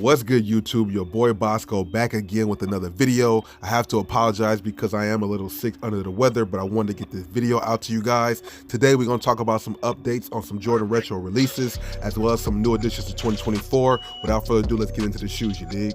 What's good, YouTube? Your boy BOSSCO back again with another video. I have to apologize because I am a little sick under the weather, but I wanted to get this video out to you guys. Today we're going to talk about some updates on some Jordan retro releases as well as some new additions to 2024. Without further ado, let's get into the shoes, you dig?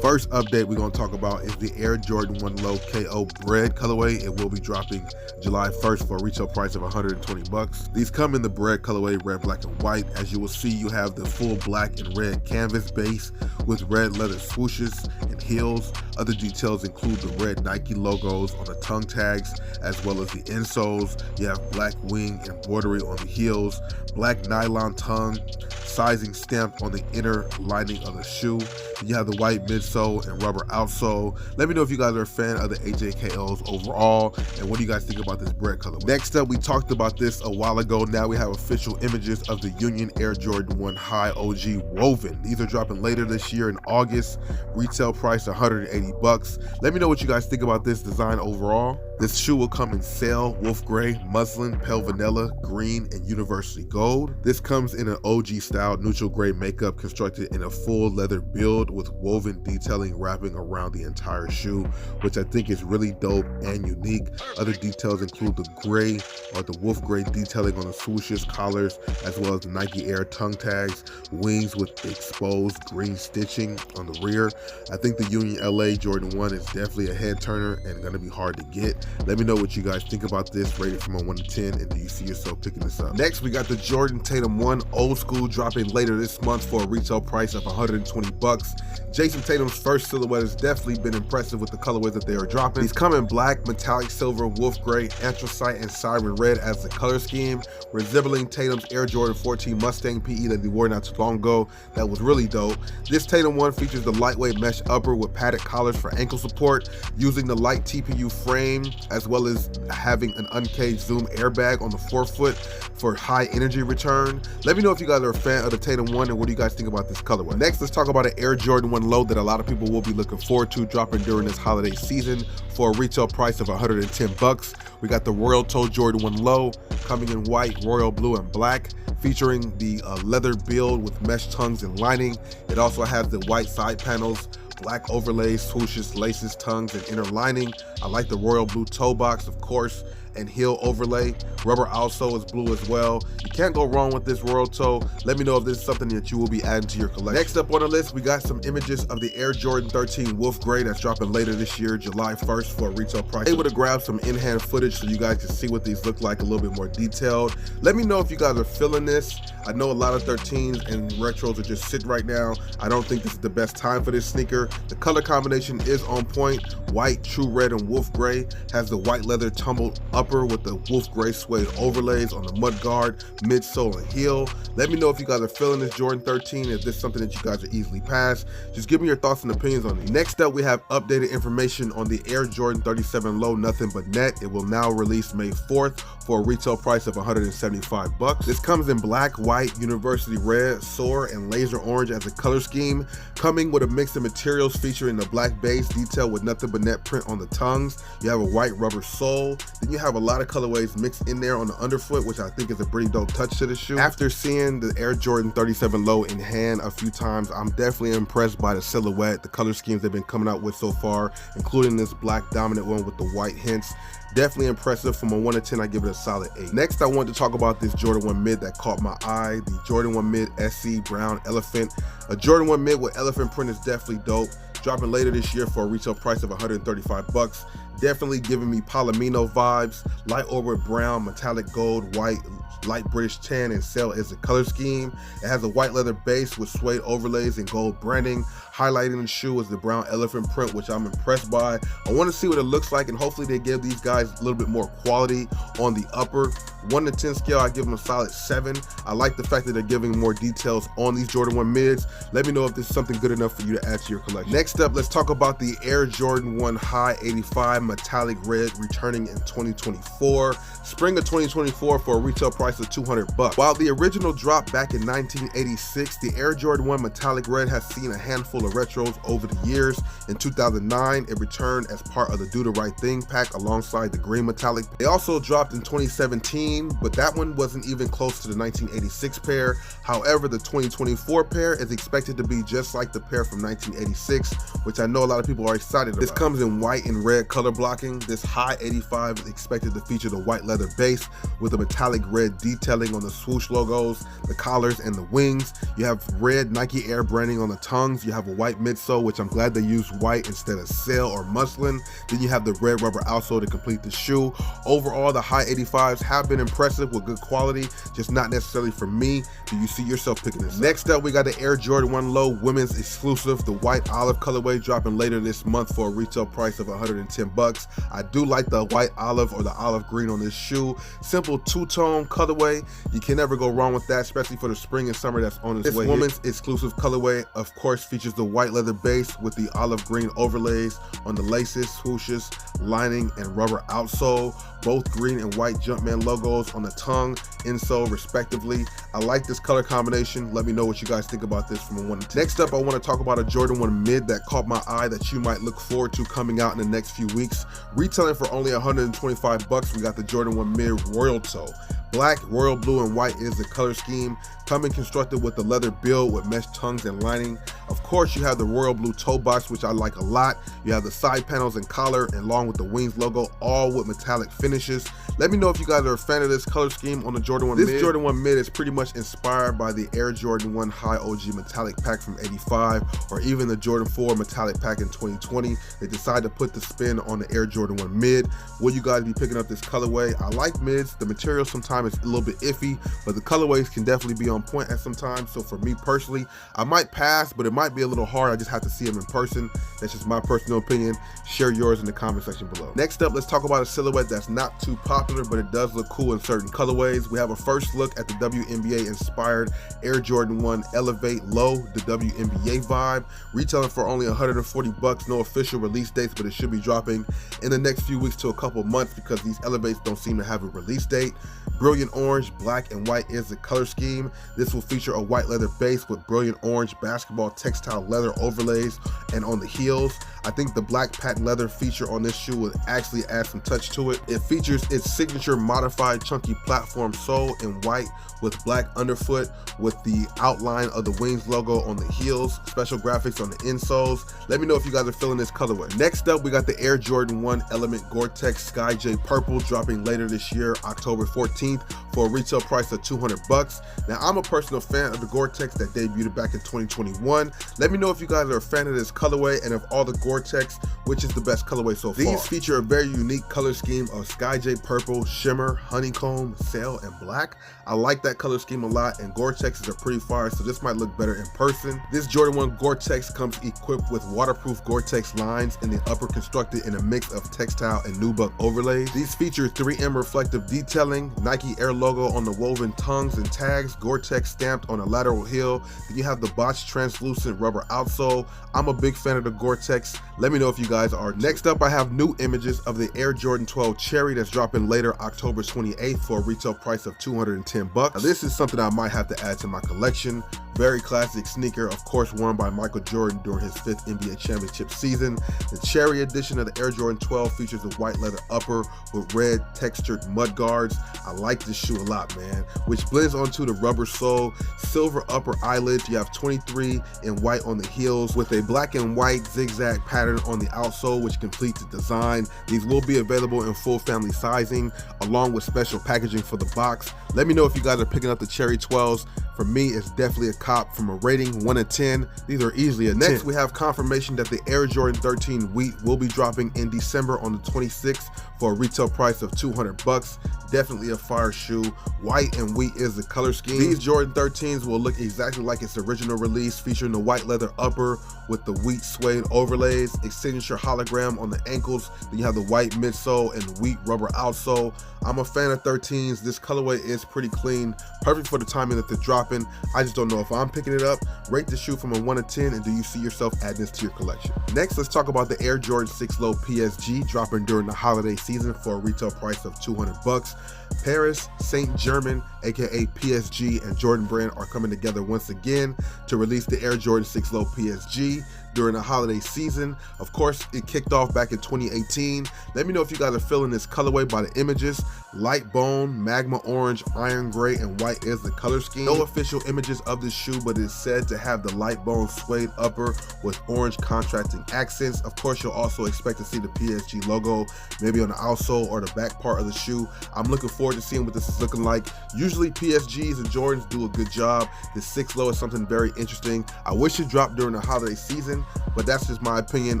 First update we're going to talk about is the Air Jordan 1 Low KO Bred colorway. It will be dropping July 1st for a retail price of 120 bucks. These come in the Bred colorway, red, black, and white. As you will see, you have the full black and red canvas base with red leather swooshes and heels. Other details include the red Nike logos on the tongue tags as well as the insoles. You have black wing embroidery on the heels, black nylon tongue, sizing stamped on the inner lining of the shoe. You have the white midsole and rubber outsole. Let me know if you guys are a fan of the AJKOs overall and what do you guys think about this Bred color. Next up, we talked about this a while ago. Now we have official images of the Union Air Jordan 1 High OG woven. These are dropping later this year in August. Retail price 180 bucks. Let me know what you guys think about this design overall. This shoe will come in sail, wolf gray, muslin, pale vanilla, green, and university gold. This comes in an OG style neutral gray makeup constructed in a full leather build with woven detailing wrapping around the entire shoe, which I think is really dope and unique. Other details include the gray or the wolf gray detailing on the swooshes, collars, as well as the Nike Air tongue tags, wings with exposed green stitching on the rear. I think the Union LA Jordan 1 is definitely a head turner and gonna be hard to get. Let me know what you guys think about this, rated from a 1 to 10, and do you see yourself picking this up? Next, we got the Jordan Tatum 1 Old School dropping later this month for a retail price of 120 bucks. Jason Tatum's first silhouette has definitely been impressive with the colorways that they are dropping. These come in black, metallic silver, wolf gray, anthracite, and siren red as the color scheme, resembling Tatum's Air Jordan 14 Mustang PE that he wore not too long ago. That was really dope. This Tatum 1 features the lightweight mesh upper with padded collars for ankle support, using the light TPU frame, as well as having an uncaged zoom airbag on the forefoot for high energy return. Let me know if you guys are a fan of the Tatum 1 and what do you guys think about this colorway. Next, let's talk about an Air Jordan 1 Low that a lot of people will be looking forward to dropping during this holiday season for a retail price of 110 bucks. We got the Royal Toe Jordan 1 Low coming in white, royal blue, and black, featuring the leather build with mesh tongues and lining. It also has the white side panels, black overlays, swooshes, laces, tongues, and inner lining. I like the royal blue toe box, of course, and heel overlay. Rubber outsole is blue as well. You can't go wrong with this royal toe. Let me know if this is something that you will be adding to your collection. Next up on the list, we got some images of the Air Jordan 13 Wolf Gray that's dropping later this year, July 1st for a retail price. Able to grab some in-hand footage so you guys can see what these look like a little bit more detailed. Let me know if you guys are feeling this. I know a lot of 13s and retros are just sitting right now. I don't think this is the best time for this sneaker. The color combination is on point. White, true red, and wolf gray. Has the white leather tumbled upper with the wolf gray suede overlays on the mud guard, midsole, and heel. Let me know if you guys are feeling this Jordan 13, if this is something that you guys are easily past. Just give me your thoughts and opinions on it. Next up, we have updated information on the Air Jordan 37 Low Nothing But Net. It will now release May 4th for a retail price of 175 bucks. This comes in black, white, university red, soar, and laser orange as a color scheme, coming with a mix of materials featuring the black base detail with Nothing But Net print on the tongues. You have a white rubber sole. Then you have a lot of colorways mixed in there on the underfoot, which I think is a pretty dope touch to the shoe. After seeing the Air Jordan 37 Low in hand a few times, I'm definitely impressed by the silhouette, the color schemes they've been coming out with so far, including this black dominant one with the white hints. Definitely impressive. From a 1 to 10, I give it a solid 8. Next, I wanted to talk about this Jordan 1 Mid that caught my eye, the Jordan 1 Mid SC Brown Elephant. A Jordan 1 Mid with elephant print is definitely dope. Dropping later this year for a retail price of 135 bucks. Definitely giving me Palomino vibes. Light orbit brown, metallic gold, white, light British tan, and sail is the color scheme. It has a white leather base with suede overlays and gold branding. Highlighting the shoe is the brown elephant print, which I'm impressed by. I want to see what it looks like, and hopefully they give these guys a little bit more quality on the upper. 1 to 10 scale, I give them a solid 7. I like the fact that they're giving more details on these Jordan 1 mids. Let me know if this is something good enough for you to add to your collection. Next up, let's talk about the Air Jordan 1 High 85 metallic red returning in 2024. Spring of 2024 for a retail price of 200 bucks. While the original dropped back in 1986, the Air Jordan 1 metallic red has seen a handful of retros over the years. In 2009, it returned as part of the Do the Right Thing pack alongside the green metallic. They also dropped in 2017, but that one wasn't even close to the 1986 pair. However, the 2024 pair is expected to be just like the pair from 1986, which I know a lot of people are excited about. This comes in white and red color blocking. This high 85 is expected to feature the white leather base with a metallic red detailing on the swoosh logos, the collars, and the wings. You have red Nike Air branding on the tongues. You have a white midsole, which I'm glad they used white instead of sail or muslin. Then you have the red rubber outsole to complete the shoe. Overall, the high 85s have been impressive with good quality, just not necessarily for me. Do you see yourself picking this? Next up, we got the Air Jordan 1 Low women's exclusive, the white olive colorway, dropping later this month for a retail price of 110 bucks. I do like the white olive or the olive green on this shoe. Simple two-tone colorway. You can never go wrong with that, especially for the spring and summer that's on its way. This woman's exclusive colorway, of course, features the white leather base with the olive green overlays on the laces, swooshes, lining, and rubber outsole. Both green and white Jumpman logos on the tongue, insole, respectively. I like this color combination. Let me know what you guys think about this from a 1 to 10. Next up, I want to talk about a Jordan 1 mid that caught my eye that you might look forward to coming out in the next few weeks. Retailing for only 125 bucks, we got the Jordan 1 mid Royal Toe. Black, royal blue, and white is the color scheme, coming constructed with the leather build with mesh tongues and lining. Of course, you have the royal blue toe box, which I like a lot. You have the side panels and collar, and along with the wings logo, all with metallic finishes. Let me know if you guys are a fan of this color scheme on the Jordan 1 mid. This Jordan 1 mid is pretty much inspired by the Air Jordan 1 High OG metallic pack from '85, or even the Jordan 4 metallic pack in 2020. They decided to put the spin on the Air Jordan 1 mid. Will you guys be picking up this colorway? I like mids. The material sometimes is a little bit iffy, but the colorways can definitely be on point at some time. So for me personally, I might pass, but it might be a little hard. I just have to see them in person. That's just my personal opinion. Share yours in the comment section below. Next up, let's talk about a silhouette that's not too popular, but it does look cool in certain colorways. We have a first look at the WNBA inspired Air Jordan 1 Elevate Low, the WNBA vibe, retailing for only 140 bucks. No official release dates, but it should be dropping in the next few weeks to a couple months because these Elevates don't seem to have a release date. Brilliant orange, black, and white is the color scheme. This will feature a white leather base with brilliant orange basketball textile leather overlays and on the heels. I think the black patent leather feature on this shoe will actually add some touch to it. It features its signature modified chunky platform sole in white with black underfoot with the outline of the wings logo on the heels, special graphics on the insoles. Let me know if you guys are feeling this colorway. Next up, we got the Air Jordan 1 Element GoreTex Skyj Purple dropping later this year, October 14th, for a retail price of 200 bucks. Now, I'm a personal fan of the GoreTex that debuted back in 2021. Let me know if you guys are a fan of this colorway and of all the GoreTex, which is the best colorway so far. These feature a very unique color scheme of Skyj Purple, Shimmer, Honeycomb, Sail, and Black. I like that color scheme a lot, and GoreTexes are pretty fire, so this might look better in person. This Jordan 1 GoreTex comes equipped with waterproof GoreTex lines in the upper, constructed in a mix of textile and nubuck overlays. These feature 3M reflective detailing, Nike Air logo on the woven tongues and tags, GoreTex stamped on a lateral heel. Then you have the botched translucent rubber outsole. I'm a big fan of the GoreTex. Let me know if you guys are. Next up, I have new images of the Air Jordan 12 Cherry that's dropping later October 28th for a retail price of 210 bucks. Now, this is something I might have to add to my collection. Very classic sneaker, of course worn by Michael Jordan during his 5th NBA championship season. The Cherry edition of the Air Jordan 12 features a white leather upper with red textured mud guards. I like this shoe a lot, man, which blends onto the rubber sole, silver upper eyelids. You have 23 in white on the heels with a black and white zigzag pattern on the outsole, which completes the design. These will be available in full family sizing along with special packaging for the box. Let me know if you guys are picking up the Cherry 12s. For me, it's definitely a cop. From a rating 1 to 10, these are easily a 10. Next, we have confirmation that the Air Jordan 13 Wheat will be dropping in December on the 26th for a retail price of 200 bucks. Definitely a fire shoe. White and wheat is the color scheme. These Jordan 13s will look exactly like its original release, featuring the white leather upper with the wheat suede overlays, a signature hologram on the ankles. Then you have the white midsole and wheat rubber outsole. I'm a fan of 13s. This colorway is pretty clean, perfect for the timing that they're dropping. dropping. I just don't know if I'm picking it up. Rate the shoe from a 1 to 10, and do you see yourself adding this to your collection? Next, let's talk about the Air Jordan 6 Low PSG dropping during the holiday season for a retail price of $200. Paris Saint-Germain, aka PSG, and Jordan Brand are coming together once again to release the Air Jordan 6 Low PSG during the holiday season. Of course, it kicked off back in 2018. Let me know if you guys are feeling this colorway by the images. Light bone, magma orange, iron gray, and white is the color scheme. No official images of this shoe, but it's said to have the light bone suede upper with orange contrasting accents. Of course, you'll also expect to see the PSG logo, maybe on the outsole or the back part of the shoe. I'm looking forward to seeing what this is looking like. Usually PSGs and Jordans do a good job. The 6 Low is something very interesting. I wish it dropped during the holiday season, but that's just my opinion.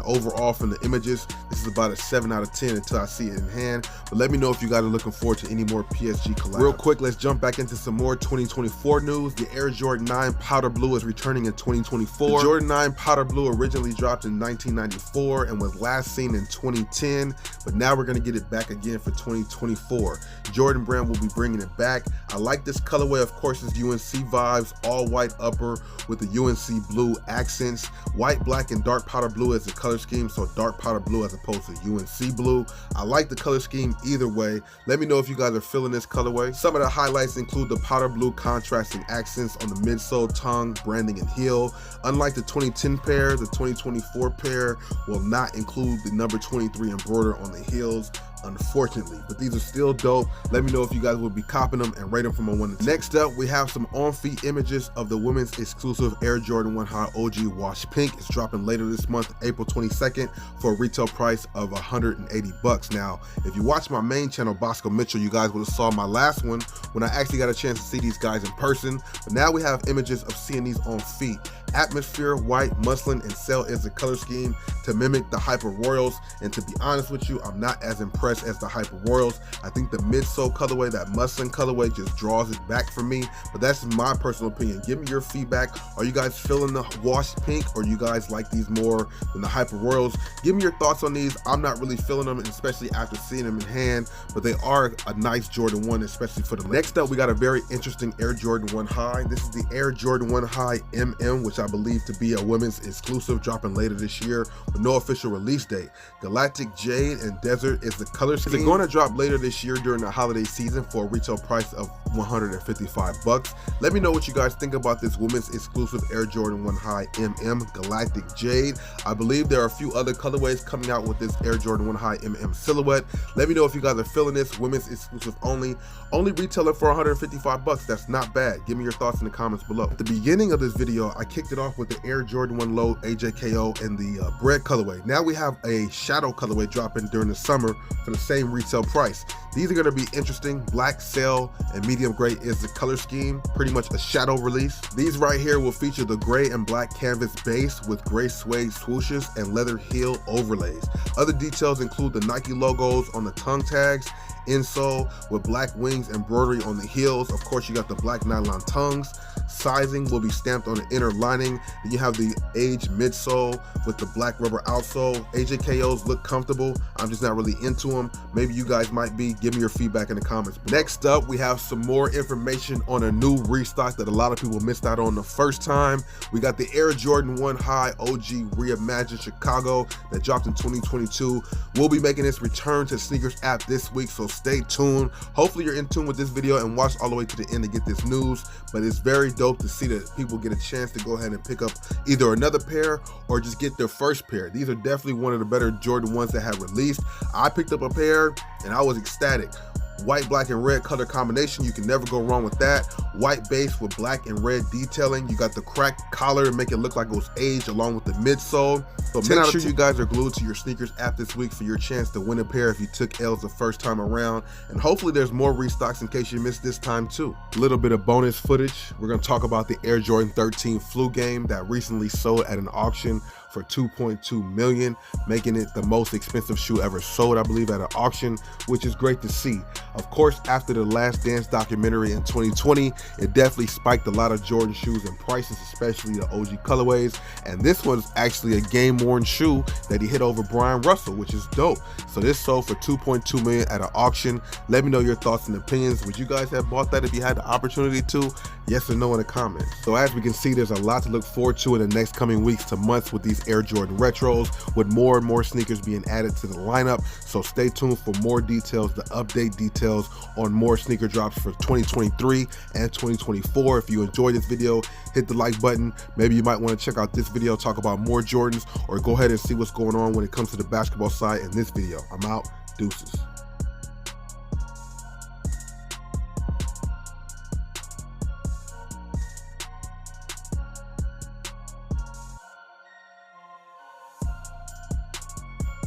Overall, from the images, this is about a 7 out of 10 until I see it in hand. But let me know if you guys are looking forward to any more PSG collabs. Real quick, let's jump back into some more 2024 news. The Air Jordan 9 Powder Blue is returning in 2024. The Jordan 9 Powder Blue originally dropped in 1994 and was last seen in 2010, but now we're going to get it back again for 2024. Jordan Brand will be bringing it back. I like this colorway. Of course, it's UNC vibes, all white upper with the UNC blue accents. White, black, and dark powder blue as the color scheme, so dark powder blue as opposed to UNC blue. I like the color scheme either way. Let me know if you guys are feeling this colorway. Some of the highlights include the powder blue contrasting accents on the midsole, tongue, branding, and heel. Unlike the 2010 pair, the 2024 pair will not include the number 23 embroider on the heels, unfortunately, but these are still dope. Let me know if you guys will be copping them and rate them from a 1 to 10. Next up, we have some on-feet images of the women's exclusive Air Jordan 1 High OG Wash Pink. It's dropping later this month, April 22nd, for a retail price of $180. Now, if you watch my main channel, BOSSCO Mitchell, you guys would have saw my last one when I actually got a chance to see these guys in person, but now we have images of seeing these on feet. Atmosphere, white, muslin, and cell is the color scheme to mimic the Hyper Royals, and to be honest with you, I'm not as impressed as the Hyper Royals. I think the midsole colorway, that muslin colorway, just draws it back for me, but that's my personal opinion. Give me your feedback. Are you guys feeling the washed pink, or you guys like these more than the Hyper Royals? Give me your thoughts on these. I'm not really feeling them, especially after seeing them in hand, but they are a nice Jordan 1, especially for the next up. We got a very interesting Air Jordan 1 High. This is the Air Jordan 1 High MM, which I believe to be a women's exclusive, dropping later this year with no official release date. Galactic, Jade, and Desert is the color scheme. It's going to drop later this year during the holiday season for a retail price of $155. Let me know what you guys think about this women's exclusive Air Jordan 1 High MM Galactic Jade. I believe there are a few other colorways coming out with this Air Jordan 1 High MM silhouette. Let me know if you guys are feeling this. Women's exclusive only retailing for $155. That's not bad. Give me your thoughts in the comments below. At the beginning of this video, I kicked it off with the Air Jordan 1 Low AJKO and the bred colorway. Now we have a shadow colorway dropping during the summer for the same retail price. These are going to be interesting. Black, cell, and medium gray is the color scheme, pretty much a shadow release. These right here will feature the gray and black canvas base with gray suede swooshes and leather heel overlays. Other details include the Nike logos on the tongue tags, insole with black wings embroidery on the heels. Of course, you got the black nylon tongues. Sizing will be stamped on the inner lining. Then you have the aged midsole with the black rubber outsole. AJKOs look comfortable. I'm just not really into them. Maybe you guys might be. Give me your feedback in the comments. Next up, we have some more information on a new restock that a lot of people missed out on the first time. We got the Air Jordan 1 High OG Reimagined Chicago that dropped in 2022. We'll be making this return to Sneakers app this week, so stay tuned. Hopefully you're in tune with this video and watch all the way to the end to get this news, but it's very dope to see that people get a chance to go ahead and pick up either another pair or just get their first pair. These are definitely one of the better Jordan 1s that have released. I picked up a pair and I was ecstatic. White, black, and red color combination, you can never go wrong with that. White base with black and red detailing. You got the cracked collar to make it look like it was aged, along with the midsole. So make sure you guys are glued to your Sneakers app this week for your chance to win a pair if you took L's the first time around. And hopefully there's more restocks in case you missed this time too. A little bit of bonus footage. We're going to talk about the Air Jordan 13 Flu Game that recently sold at an auction for $2.2 million, making it the most expensive shoe ever sold, I believe, at an auction, which is great to see. Of course, after the Last Dance documentary in 2020, it definitely spiked a lot of Jordan shoes in prices, especially the OG colorways. And this one's actually a game worn shoe that he hit over Brian Russell, which is dope. So this sold for $2.2 million at an auction. Let me know your thoughts and opinions. Would you guys have bought that if you had the opportunity to? Yes or no in the comments. So as we can see, there's a lot to look forward to in the next coming weeks to months with these Air Jordan Retros, with more and more sneakers being added to the lineup. So stay tuned for more details, the update details on more sneaker drops for 2023 and 2024. If you enjoyed this video, hit the like button. Maybe you might want to check out this video, talk about more Jordans, or go ahead and see what's going on when it comes to the basketball side in this video. I'm out. Deuces.